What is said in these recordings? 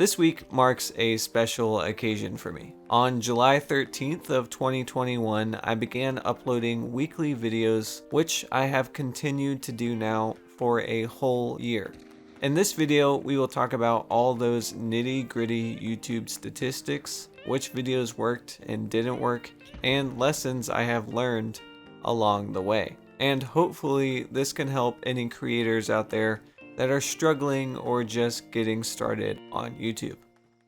This week marks a special occasion for me. On July 13th of 2021, I began uploading weekly videos, which I have continued to do now for a whole year. In this video, we will talk about all those nitty-gritty YouTube statistics, which videos worked and didn't work, and lessons I have learned along the way. And hopefully this can help any creators out there that are struggling or just getting started on YouTube.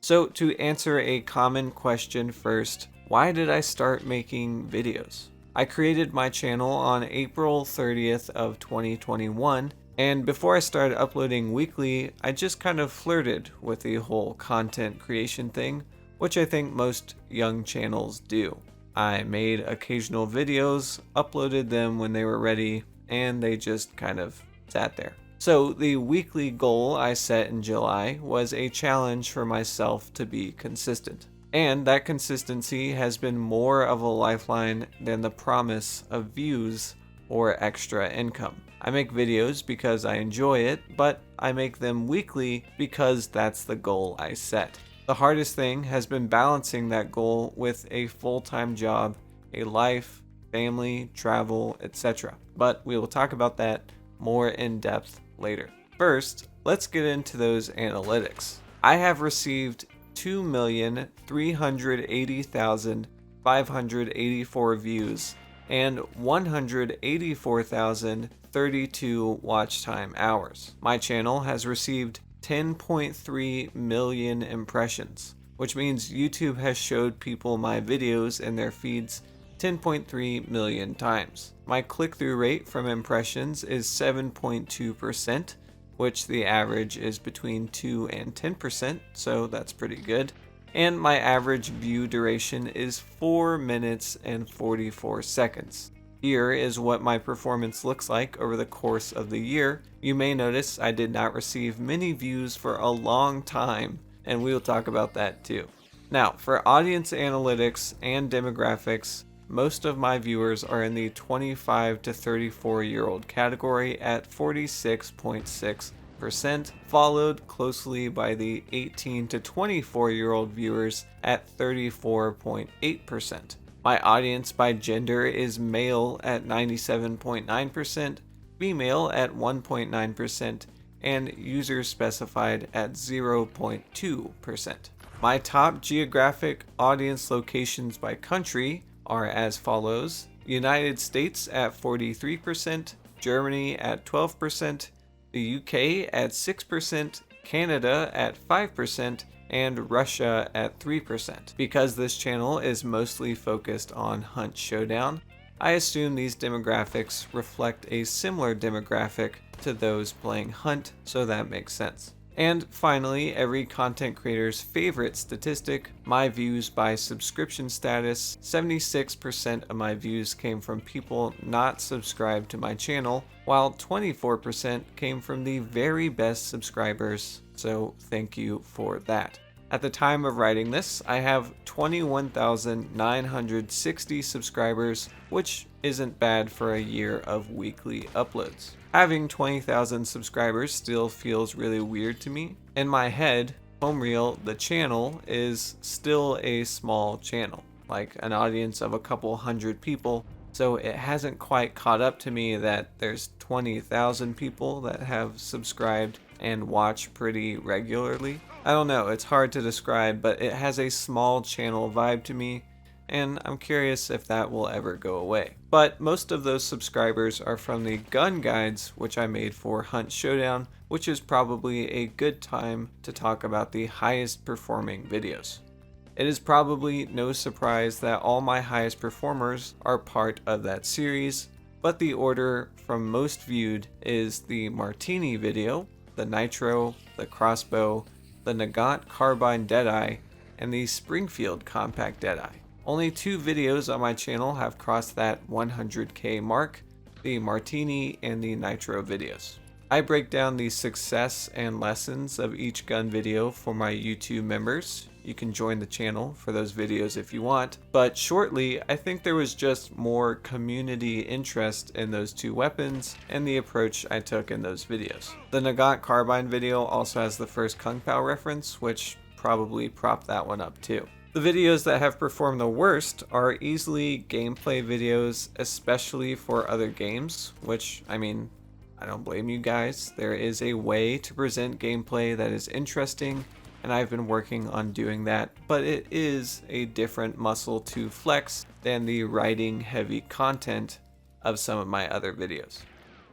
So to answer a common question first, why did I start making videos? I created my channel on April 30th of 2021, and before I started uploading weekly, I just kind of flirted with the whole content creation thing, which I think most young channels do. I made occasional videos, uploaded them when they were ready, and they just kind of sat there. So the weekly goal I set in July was a challenge for myself to be consistent. And that consistency has been more of a lifeline than the promise of views or extra income. I make videos because I enjoy it, but I make them weekly because that's the goal I set. The hardest thing has been balancing that goal with a full-time job, a life, family, travel, etc. But we will talk about that more in depth later. First, let's get into those analytics. I have received 2,380,584 views and 184,032 watch time hours. My channel has received 10.3 million impressions, which means YouTube has showed people my videos in their feeds 10.3 million times. My click-through rate from impressions is 7.2%, which the average is between 2 and 10%, so that's pretty good. And my average view duration is 4 minutes and 44 seconds. Here is what my performance looks like over the course of the year. You may notice I did not receive many views for a long time, and we will talk about that too. Now, for audience analytics and demographics, most of my viewers are in the 25 to 34-year-old category at 46.6%, followed closely by the 18 to 24-year-old viewers at 34.8%. My audience by gender is male at 97.9%, female at 1.9%, and users specified at 0.2%. My top geographic audience locations by country are as follows: United States at 43%, Germany at 12%, the UK at 6%, Canada at 5%, and Russia at 3%. Because this channel is mostly focused on Hunt Showdown, I assume these demographics reflect a similar demographic to those playing Hunt, so that makes sense. And finally, every content creator's favorite statistic, my views by subscription status. 76% of my views came from people not subscribed to my channel, while 24% came from the very best subscribers, so thank you for that. At the time of writing this, I have 21,960 subscribers, which isn't bad for a year of weekly uploads. Having 20,000 subscribers still feels really weird to me. In my head, HomeReel, the channel, is still a small channel, like an audience of a couple hundred people, so it hasn't quite caught up to me that there's 20,000 people that have subscribed and watch pretty regularly. I don't know, it's hard to describe, but it has a small channel vibe to me, and I'm curious if that will ever go away. But most of those subscribers are from the gun guides, which I made for Hunt Showdown, which is probably a good time to talk about the highest performing videos. It is probably no surprise that all my highest performers are part of that series, but the order from most viewed is the Martini video, the Nitro, the Crossbow, the Nagant Carbine Deadeye, and the Springfield Compact Deadeye. Only 2 videos on my channel have crossed that 100K mark, the Martini and the Nitro videos. I break down the success and lessons of each gun video for my YouTube members. You can join the channel for those videos if you want. But shortly, I think there was just more community interest in those two weapons and the approach I took in those videos. The Nagant Carbine video also has the first Kung Pao reference, which probably propped that one up too. The videos that have performed the worst are easily gameplay videos, especially for other games, which, I mean, I don't blame you guys. There is a way to present gameplay that is interesting, and I've been working on doing that, but it is a different muscle to flex than the writing heavy content of some of my other videos.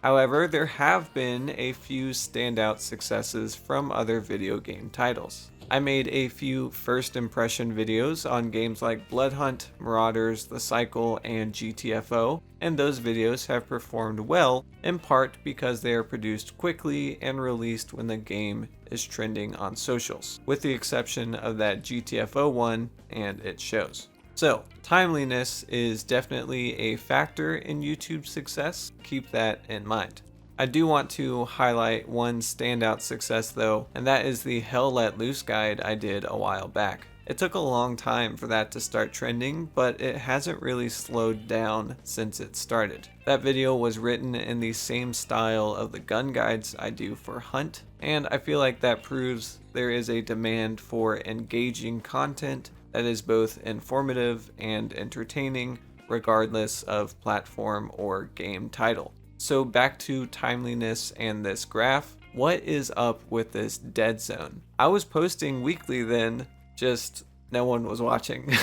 However, there have been a few standout successes from other video game titles. I made a few first impression videos on games like Blood Hunt, Marauders, The Cycle, and GTFO, and those videos have performed well, in part because they are produced quickly and released when the game is trending on socials, with the exception of that GTFO one, and it shows. So, timeliness is definitely a factor in YouTube's success. Keep that in mind. I do want to highlight one standout success though, and that is the Hell Let Loose guide I did a while back. It took a long time for that to start trending, but it hasn't really slowed down since it started. That video was written in the same style of the gun guides I do for Hunt, and I feel like that proves there is a demand for engaging content that is both informative and entertaining, regardless of platform or game title. So back to timeliness and this graph. What is up with this dead zone? I was posting weekly then, just no one was watching.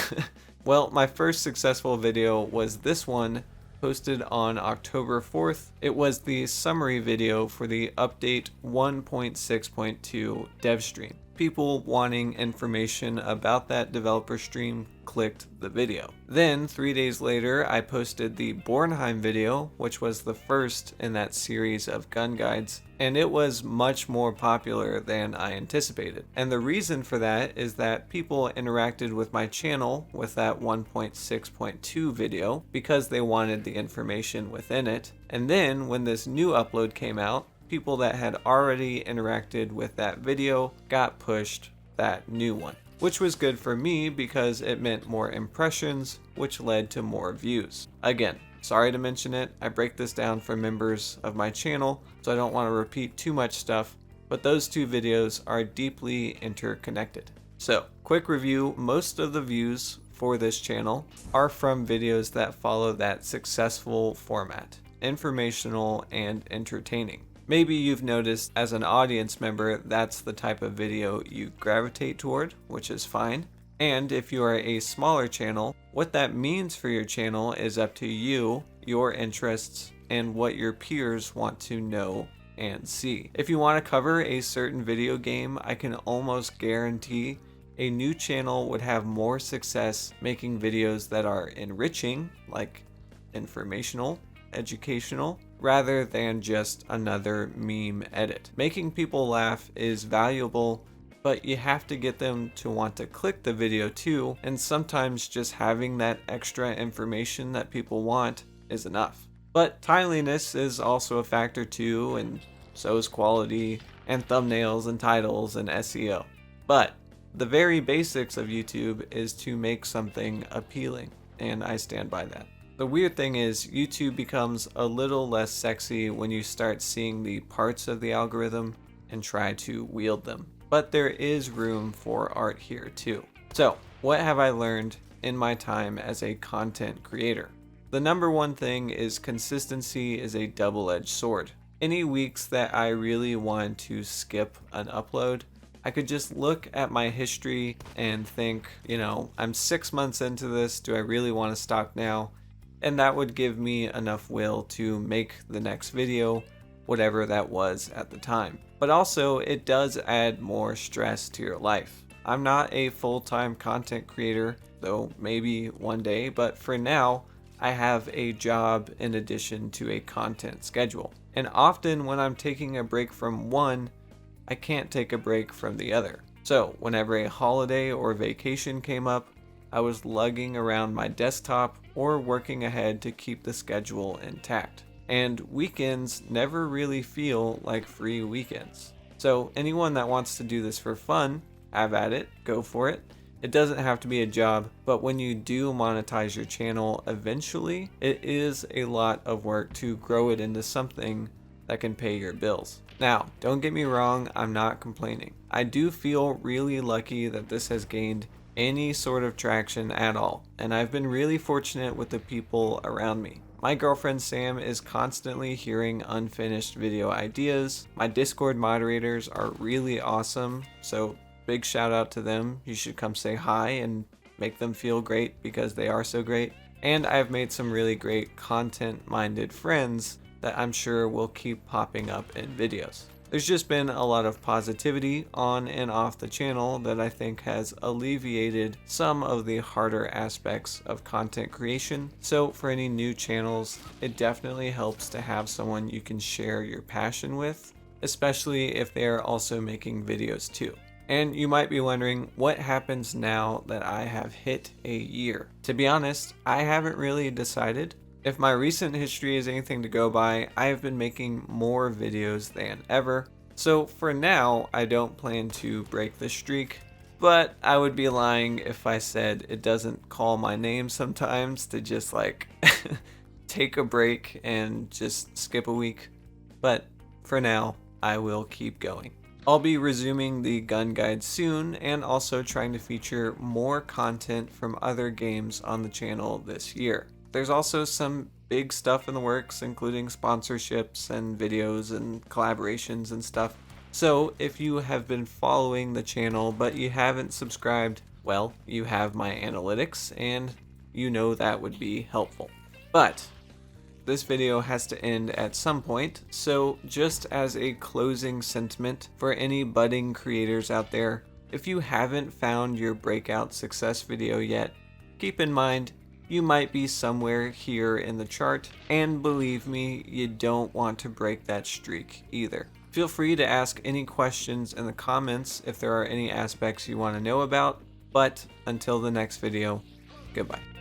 Well, my first successful video was this one, posted on October 4th. It was the summary video for the update 1.6.2 dev stream. People wanting information about that developer stream clicked the video. Then 3 days later, I posted the Bornheim video, which was the first in that series of gun guides, and it was much more popular than I anticipated. And the reason for that is that people interacted with my channel with that 1.6.2 video because they wanted the information within it. And then when this new upload came out, people that had already interacted with that video got pushed that new one, which was good for me because it meant more impressions, which led to more views. Again, sorry to mention it, I break this down for members of my channel, so I don't want to repeat too much stuff, but those two videos are deeply interconnected. So, quick review, most of the views for this channel are from videos that follow that successful format, informational and entertaining. Maybe you've noticed as an audience member that's the type of video you gravitate toward, which is fine. And if you are a smaller channel, what that means for your channel is up to you, your interests, and what your peers want to know and see. If you want to cover a certain video game, I can almost guarantee a new channel would have more success making videos that are enriching, like informational, educational, rather than just another meme edit. Making people laugh is valuable, but you have to get them to want to click the video too, and sometimes just having that extra information that people want is enough. But timeliness is also a factor too, and so is quality, and thumbnails and titles and SEO. But the very basics of YouTube is to make something appealing, and I stand by that. The weird thing is, YouTube becomes a little less sexy when you start seeing the parts of the algorithm and try to wield them. But there is room for art here too. So, what have I learned in my time as a content creator? The number one thing is consistency is a double-edged sword. Any weeks that I really want to skip an upload, I could just look at my history and think, I'm 6 months into this, do I really want to stop now? And that would give me enough will to make the next video, whatever that was at the time. But also, it does add more stress to your life. I'm not a full-time content creator, though maybe one day, but for now, I have a job in addition to a content schedule. And often when I'm taking a break from one, I can't take a break from the other. So whenever a holiday or vacation came up, I was lugging around my desktop or working ahead to keep the schedule intact. And weekends never really feel like free weekends. So anyone that wants to do this for fun, have at it, go for it. It doesn't have to be a job, but when you do monetize your channel eventually, it is a lot of work to grow it into something that can pay your bills. Now, don't get me wrong, I'm not complaining. I do feel really lucky that this has gained any sort of traction at all, and I've been really fortunate with the people around me. My girlfriend Sam is constantly hearing unfinished video ideas. My Discord moderators are really awesome, so big shout out to them. You should come say hi and make them feel great because they are so great. And I've made some really great content-minded friends that I'm sure will keep popping up in videos. There's just been a lot of positivity on and off the channel that I think has alleviated some of the harder aspects of content creation. So for any new channels, it definitely helps to have someone you can share your passion with, especially if they are also making videos too. And you might be wondering, what happens now that I have hit a year? To be honest, I haven't really decided. If my recent history is anything to go by, I have been making more videos than ever. So for now, I don't plan to break the streak, but I would be lying if I said it doesn't call my name sometimes to just like take a break and just skip a week. But for now, I will keep going. I'll be resuming the gun guide soon and also trying to feature more content from other games on the channel this year. There's also some big stuff in the works, including sponsorships and videos and collaborations and stuff. So if you have been following the channel but you haven't subscribed, well, you have my analytics and you know that would be helpful. But this video has to end at some point, so just as a closing sentiment for any budding creators out there, if you haven't found your breakout success video yet, keep in mind you might be somewhere here in the chart, and believe me, you don't want to break that streak either. Feel free to ask any questions in the comments if there are any aspects you want to know about, but until the next video, goodbye.